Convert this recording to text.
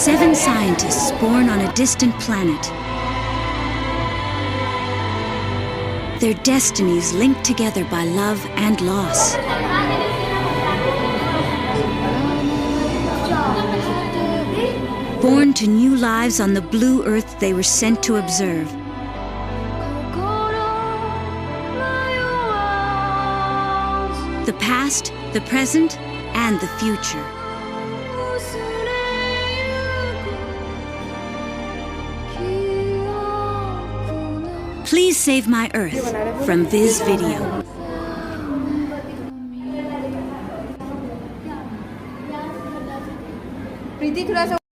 7 scientists born on a distant planet. Their destinies linked together by love and loss. Born to new lives on the blue Earth they were sent to observe. The past, the present, and the future. Please Save My Earth from Viz Video. प्रीति थोड़ा सा